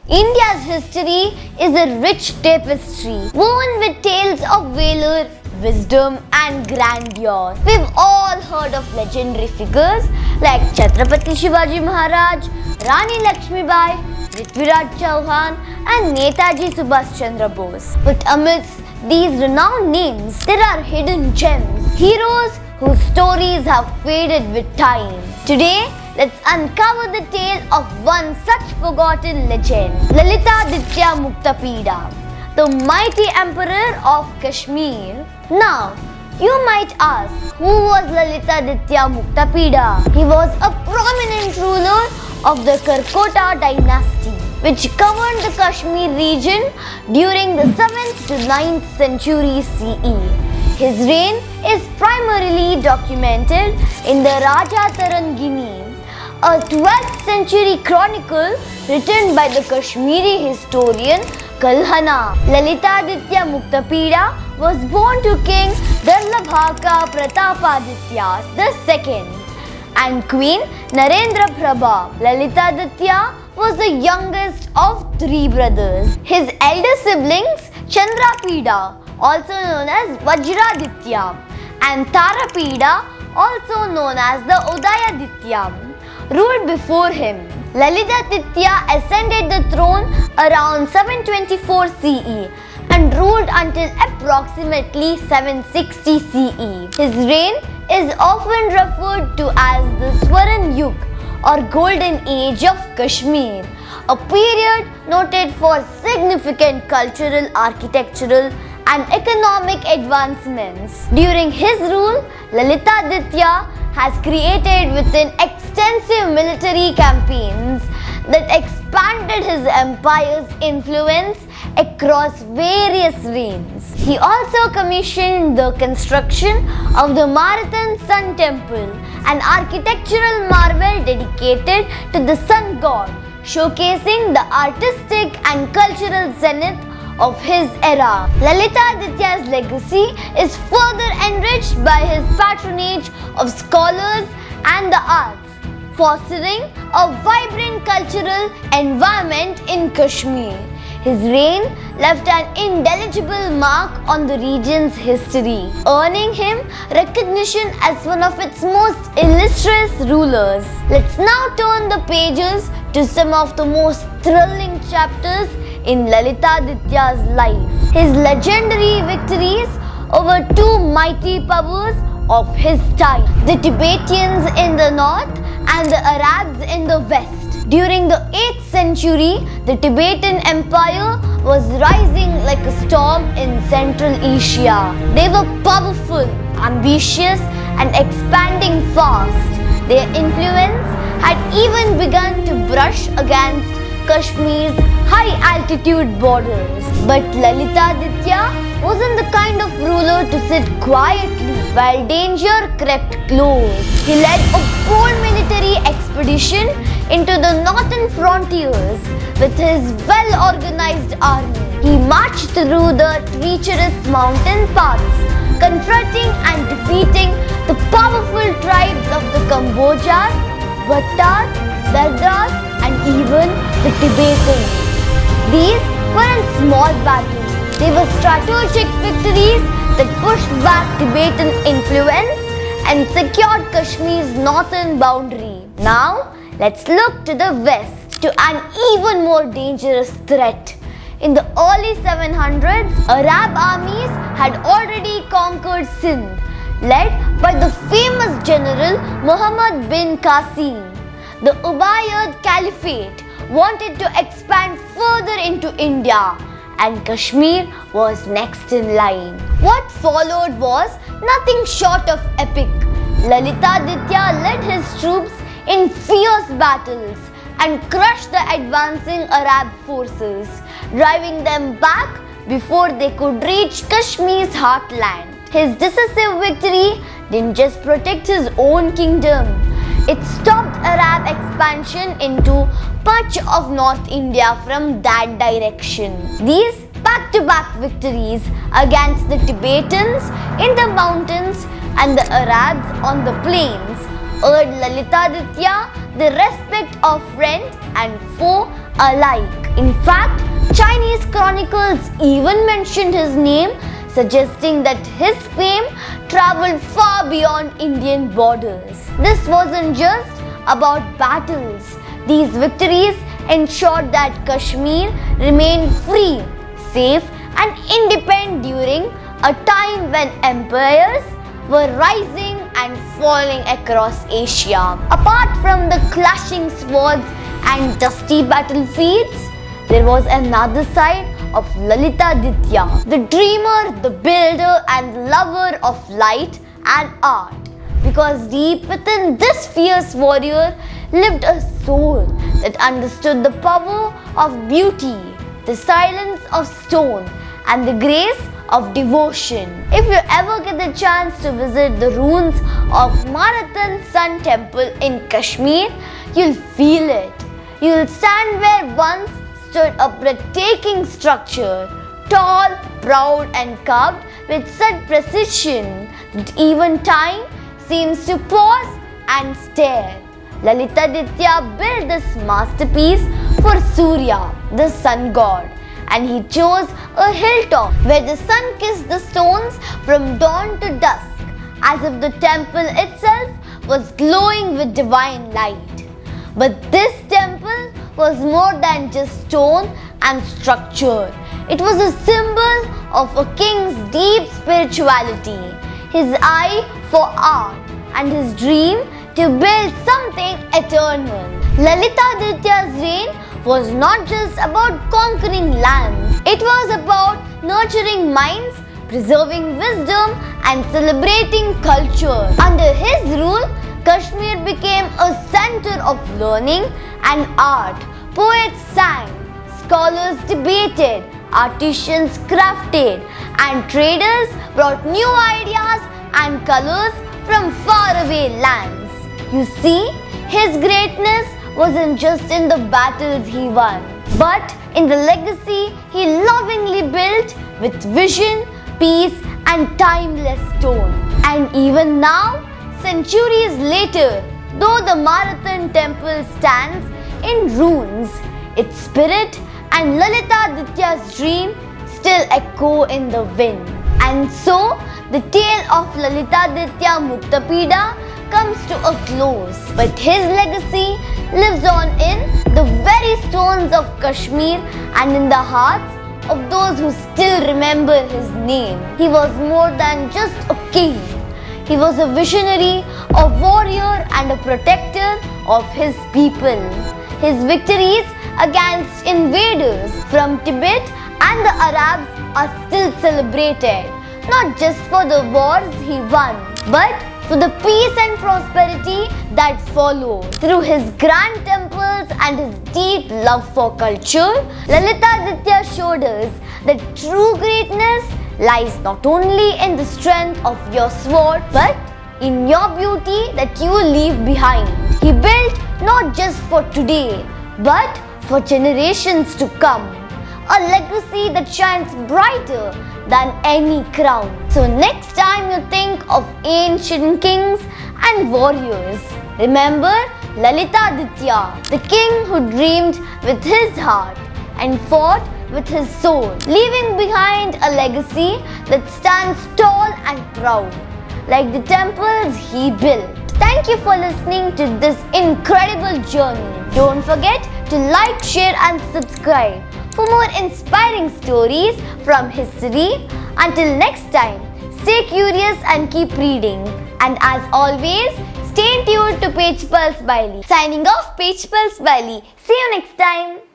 India's history is a rich tapestry woven with tales of valor, wisdom and grandeur. We've all heard of legendary figures like Chatrapathi Shivaji Maharaj, Rani Lakshmibai, Prithviraj Chauhan and Netaji Subhas Chandra Bose. But amidst these renowned names, there are hidden gems, heroes whose stories have faded with time. Today, let's uncover the tale of one such forgotten legend, Lalitaditya Muktapida, the mighty emperor of Kashmir. Now, you might ask, who was Lalitaditya Muktapida? He was a prominent ruler of the Karkota Dynasty, which governed the Kashmir region during the 7th to 9th century CE. His reign is primarily documented in the Rajatarangini, a 12th century chronicle written by the Kashmiri historian Kalhana. Lalitaditya Muktapida was born to King Darlabhaka Pratapaditya II and Queen Narendra Prabha. Lalitaditya was the youngest of 3 brothers. His elder siblings Chatrapathi, also known as Vajraditya, and Tarapida, also known as the Udayaditya, ruled before him. Lalitaditya ascended the throne around 724 CE and ruled until approximately 760 CE. His reign is often referred to as the Swaran Yug or Golden Age of Kashmir, a period noted for significant cultural, architectural and economic advancements. During his rule, Lalitaditya has created within extensive military campaigns that expanded his empire's influence across various reigns. He also commissioned the construction of the Marathon Sun Temple, an architectural marvel dedicated to the sun god, showcasing the artistic and cultural zenith of his era. Lalitaditya's legacy is further enriched by his patronage of scholars and the arts, fostering a vibrant cultural environment in Kashmir. His reign left an indelible mark on the region's history, earning him recognition as one of its most illustrious rulers. Let's now turn the pages to some of the most thrilling chapters in Lalitaditya's life. His legendary victories over 2 mighty powers of his time, the Tibetans in the north and the Arabs in the west. During the 8th century, the Tibetan Empire was rising like a storm in Central Asia. They were powerful, ambitious and expanding fast. Their influence had even begun to brush against Kashmir's high-altitude borders. But Lalitaditya wasn't the kind of ruler to sit quietly while danger crept close. He led a bold military expedition into the northern frontiers with his well-organized army. He marched through the treacherous mountain paths, confronting and defeating the powerful tribes of the Kambojas, Bhattas, Dadras and even the Tibetans. These weren't small battles. They were strategic victories that pushed back Tibetan influence and secured Kashmir's northern boundary. Now, let's look to the west, to an even more dangerous threat. In the early 700s, Arab armies had already conquered Sindh, led by the famous general Muhammad bin Qasim. The Umayyad Caliphate wanted to expand further into India, and Kashmir was next in line. What followed was nothing short of epic. Lalitaditya led his troops in fierce battles and crushed the advancing Arab forces, driving them back before they could reach Kashmir's heartland. His decisive victory didn't just protect his own kingdom, it stopped Arab expansion into much of North India from that direction. These back-to-back victories against the Tibetans in the mountains and the Arabs on the plains earned Lalitaditya the respect of friend and foe alike. In fact, Chinese chronicles even mentioned his name, suggesting that his fame traveled far beyond Indian borders. This wasn't just about battles. These victories ensured that Kashmir remained free, safe and independent during a time when empires were rising and falling across Asia. Apart from the clashing swords and dusty battlefields, there was another side of Lalitaditya, the dreamer, the builder and lover of light and art. Because deep within this fierce warrior lived a soul that understood the power of beauty, the silence of stone and the grace of devotion. If you ever get the chance to visit the ruins of Marathon Sun Temple in Kashmir, you'll feel it. You'll stand where once stood a breathtaking structure, tall, proud and carved with such precision that even time seems to pause and stare. Lalitaditya built this masterpiece for Surya, the sun god, and he chose a hilltop where the sun kissed the stones from dawn to dusk, as if the temple itself was glowing with divine light. But this temple was more than just stone and structure. It was a symbol of a king's deep spirituality, his eye for art, and his dream to build something eternal. Lalitaditya's reign was not just about conquering lands. It was about nurturing minds, preserving wisdom and celebrating culture. Under his rule, Kashmir became a center of learning and art. Poets sang, scholars debated, artisans crafted, and traders brought new ideas and colors from faraway lands. You see, his greatness wasn't just in the battles he won, but in the legacy he lovingly built with vision, peace, and timeless tone. And even now, centuries later, though the Marathon temple stands in ruins, its spirit and Lalitaditya's dream still echo in the wind. And so, the tale of Lalitaditya Muktapida comes to a close. But his legacy lives on in the very stones of Kashmir and in the hearts of those who still remember his name. He was more than just a king. He was a visionary, a warrior and a protector of his people. His victories against invaders from Tibet and the Arabs are still celebrated, not just for the wars he won, but for the peace and prosperity that followed. Through his grand temples and his deep love for culture, Lalitaditya showed us that true greatness lies not only in the strength of your sword, but in your beauty that you leave behind. He built not just for today, but for generations to come. A legacy that shines brighter than any crown. So next time you think of ancient kings and warriors, remember Lalitaditya, the king who dreamed with his heart and fought with his soul, leaving behind a legacy that stands tall and proud, like the temples he built. Thank you for listening to this incredible journey. Don't forget to like, share and subscribe for more inspiring stories from history. Until next time, stay curious and keep reading. And as always, stay tuned to Page Pulse by Lee. Signing off, Page Pulse by Lee. See you next time.